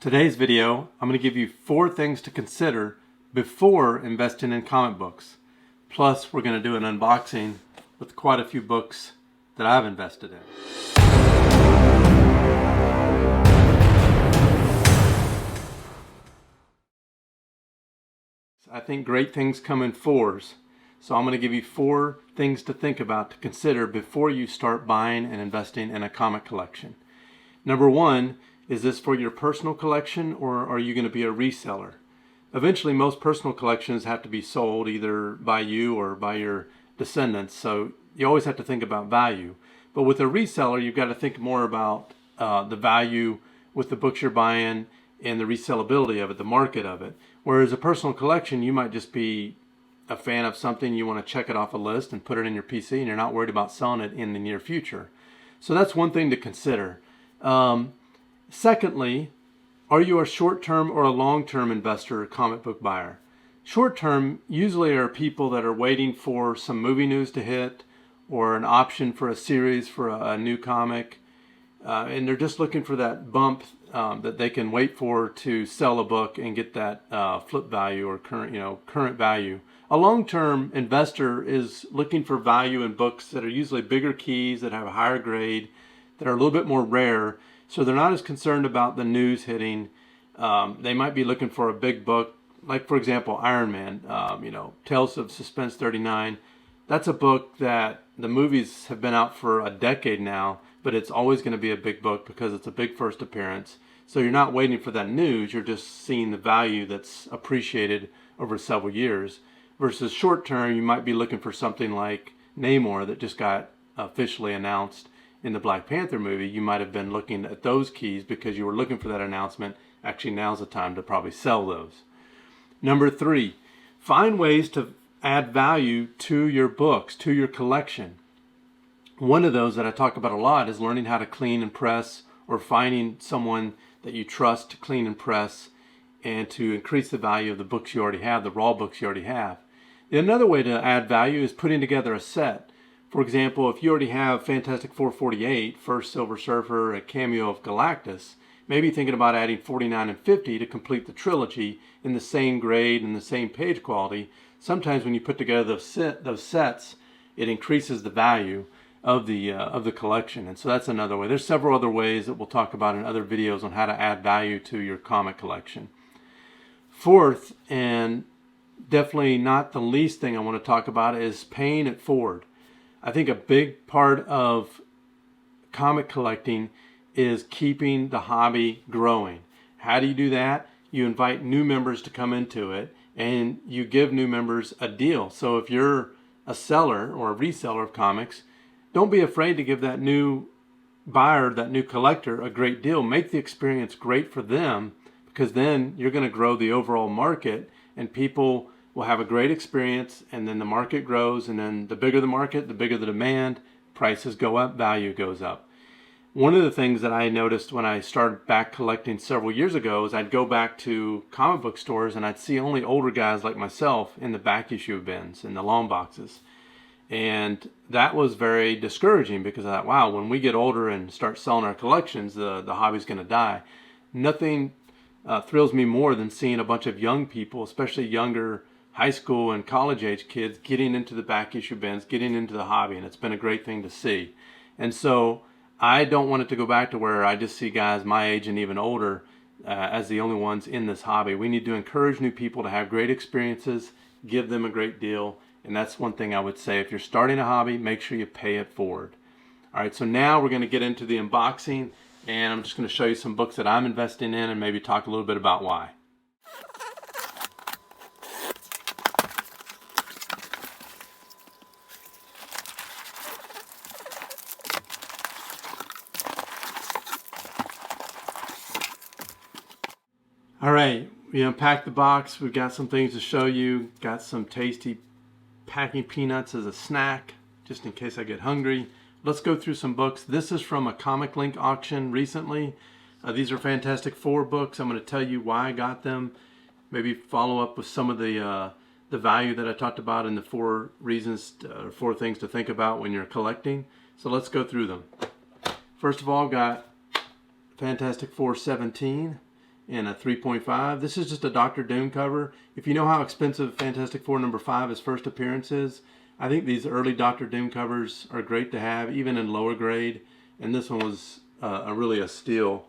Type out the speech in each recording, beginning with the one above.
Today's video, I'm going to give you 4 things to consider before investing in comic books. Plus, we're going to do an unboxing with quite a few books that I've invested in. I think great things come in 4s. So I'm going to give you 4 things to think about, to consider before you start buying and investing in a comic collection. Number 1, is this for your personal collection, or are you going to be a reseller? Eventually, most personal collections have to be sold either by you or by your descendants, so you always have to think about value. But with a reseller, you've got to think more about the value with the books you're buying and the resellability of it, the market of it. Whereas a personal collection, you might just be a fan of something, you want to check it off a list and put it in your PC, and you're not worried about selling it in the near future. So that's one thing to consider. Secondly, are you a short-term or a long-term investor or comic book buyer? Short-term usually are people that are waiting for some movie news to hit or an option for a series for a new comic, and they're just looking for that bump that they can wait for to sell a book and get that flip value or current value. A long-term investor is looking for value in books that are usually bigger keys, that have a higher grade, that are a little bit more rare. So they're not as concerned about the news hitting. They might be looking for a big book, like for example, Iron Man, Tales of Suspense 39. That's a book that the movies have been out for a decade now, but it's always going to be a big book because it's a big first appearance. So you're not waiting for that news, you're just seeing the value that's appreciated over several years. Versus short term, you might be looking for something like Namor that just got officially announced in the Black Panther movie. You might have been looking at those keys because you were looking for that announcement. Actually, now's the time to probably sell those. Number 3, find ways to add value to your books, to your collection. One of those that I talk about a lot is learning how to clean and press, or finding someone that you trust to clean and press and to increase the value of the books you already have, the raw books you already have. Another way to add value is putting together a set. For example, if you already have Fantastic Four 48, First Silver Surfer, a cameo of Galactus, maybe thinking about adding 49 and 50 to complete the trilogy in the same grade and the same page quality. Sometimes when you put together those sets, it increases the value of the collection. And so that's another way. There's several other ways that we'll talk about in other videos on how to add value to your comic collection. 4th, and definitely not the least thing I want to talk about, is paying it forward. I think a big part of comic collecting is keeping the hobby growing. How do you do that? You invite new members to come into it, and you give new members a deal. So if you're a seller or a reseller of comics, don't be afraid to give that new buyer, that new collector, a great deal. Make the experience great for them, because then you're going to grow the overall market, and people will have a great experience, and then the market grows, and then the bigger the market, the bigger the demand, prices go up, value goes up. One of the things that I noticed when I started back collecting several years ago is I'd go back to comic book stores and I'd see only older guys like myself in the back issue bins, in the long boxes. And that was very discouraging, because I thought, wow, when we get older and start selling our collections, the hobby's going to die. Nothing thrills me more than seeing a bunch of young people, especially younger high school and college age kids, getting into the back issue bins, getting into the hobby, and it's been a great thing to see. And so I don't want it to go back to where I just see guys my age and even older as the only ones in this hobby. We need to encourage new people to have great experiences, give them a great deal, and that's one thing I would say. If you're starting a hobby, make sure you pay it forward. All right, so now we're going to get into the unboxing, and I'm just going to show you some books that I'm investing in and maybe talk a little bit about why. All right, we unpacked the box. We've got some things to show you. Got some tasty packing peanuts as a snack, just in case I get hungry. Let's go through some books. This is from a ComicLink auction recently. These are Fantastic Four books. I'm going to tell you why I got them. Maybe follow up with some of the value that I talked about in the 4 reasons, 4 things to think about when you're collecting. So let's go through them. First of all, got Fantastic Four 17. and a 3.5. This is just a Doctor Doom cover. If you know how expensive Fantastic Four #5's first appearance is, I think these early Doctor Doom covers are great to have, even in lower grade. And this one was really a steal.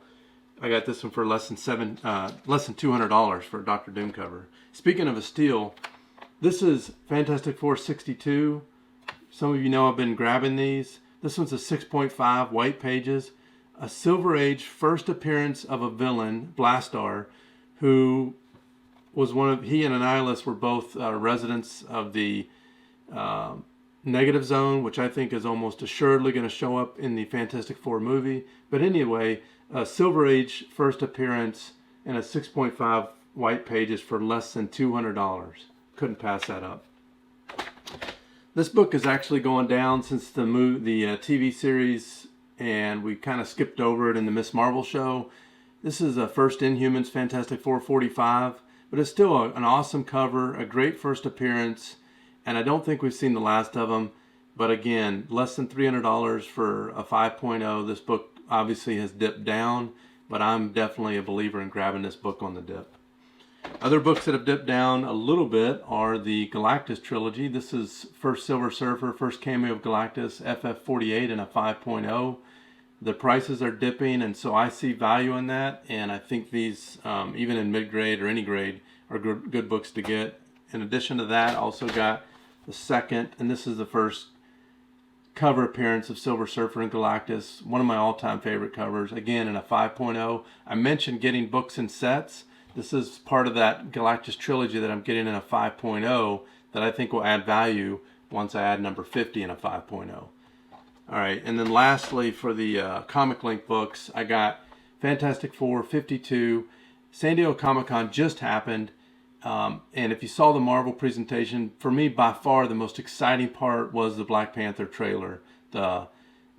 I got this one for less than $200 for a Doctor Doom cover. Speaking of a steal, this is Fantastic Four 62. Some of you know I've been grabbing these. This one's a 6.5, white pages. A Silver Age first appearance of a villain, Blastar, who was he and Annihilus were both residents of the Negative Zone, which I think is almost assuredly going to show up in the Fantastic Four movie. But anyway, a Silver Age first appearance and a 6.5 white pages for less than $200. Couldn't pass that up. This book is actually going down since the TV series, and we kind of skipped over it in the Miss Marvel show. This is a first Inhumans Fantastic Four 45, but it's still an awesome cover, a great first appearance, and I don't think we've seen the last of them. But again, less than $300 for a 5.0. This book obviously has dipped down, but I'm definitely a believer in grabbing this book on the dip. Other books that have dipped down a little bit are the Galactus trilogy. This is first Silver Surfer, first cameo of Galactus, FF48 and a 5.0. The prices are dipping, and so I see value in that, and I think these, even in mid-grade or any grade, are good books to get. In addition to that, I also got the second, and this is the first cover appearance of Silver Surfer and Galactus, one of my all-time favorite covers, again in a 5.0. I mentioned getting books in sets. This is part of that Galactus trilogy that I'm getting in a 5.0 that I think will add value once I add number 50 in a 5.0. Alright, and then lastly for the ComicLink books, I got Fantastic Four 52. San Diego Comic-Con just happened, and if you saw the Marvel presentation, for me by far the most exciting part was the Black Panther trailer. The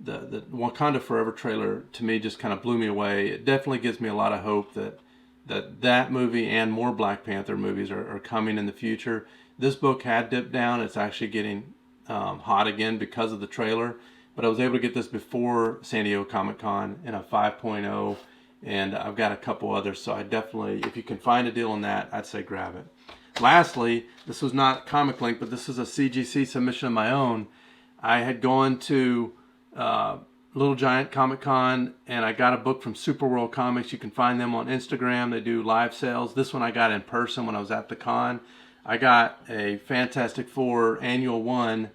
Wakanda Forever trailer to me just kind of blew me away. It definitely gives me a lot of hope that movie and more Black Panther movies are coming in the future. This book had dipped down. It's actually getting hot again because of the trailer. But I was able to get this before San Diego Comic-Con in a 5.0, and I've got a couple others, so I definitely, if you can find a deal on that, I'd say grab it. Lastly, this was not ComicLink, but this is a CGC submission of my own. I had gone to Little Giant Comic-Con, and I got a book from Superworld Comics. You can find them on Instagram. They do live sales. This one I got in person when I was at the con. I got a Fantastic Four Annual 1,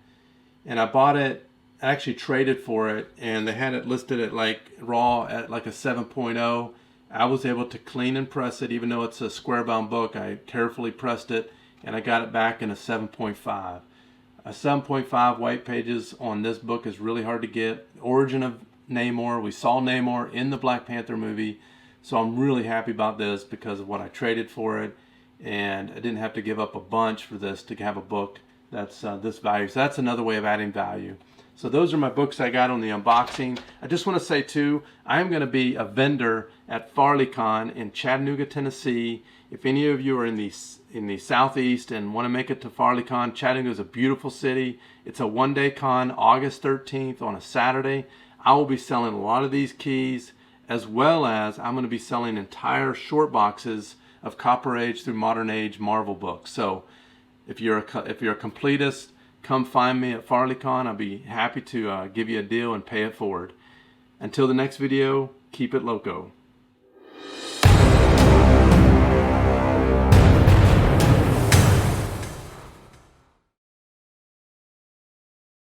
and I bought it. I actually traded for it, and they had it listed at like raw at like a 7.0. I was able to clean and press it, even though it's a square bound book. I carefully pressed it, and I got it back in a 7.5. A 7.5 white pages on this book is really hard to get. Origin of Namor. We saw Namor in the Black Panther movie, so I'm really happy about this because of what I traded for it, and I didn't have to give up a bunch for this to have a book that's this value. So that's another way of adding value. So those are my books I got on the unboxing. I just want to say too, I am going to be a vendor at FarleyCon in Chattanooga, Tennessee. If any of you are in the southeast and want to make it to FarleyCon, Chattanooga is a beautiful city. It's a one-day con, August 13th on a Saturday. I will be selling a lot of these keys, as well as I'm going to be selling entire short boxes of Copper Age through Modern Age Marvel books. So if you're a completist, come find me at FarleyCon. I'll be happy to give you a deal and pay it forward. Until the next video, keep it loco.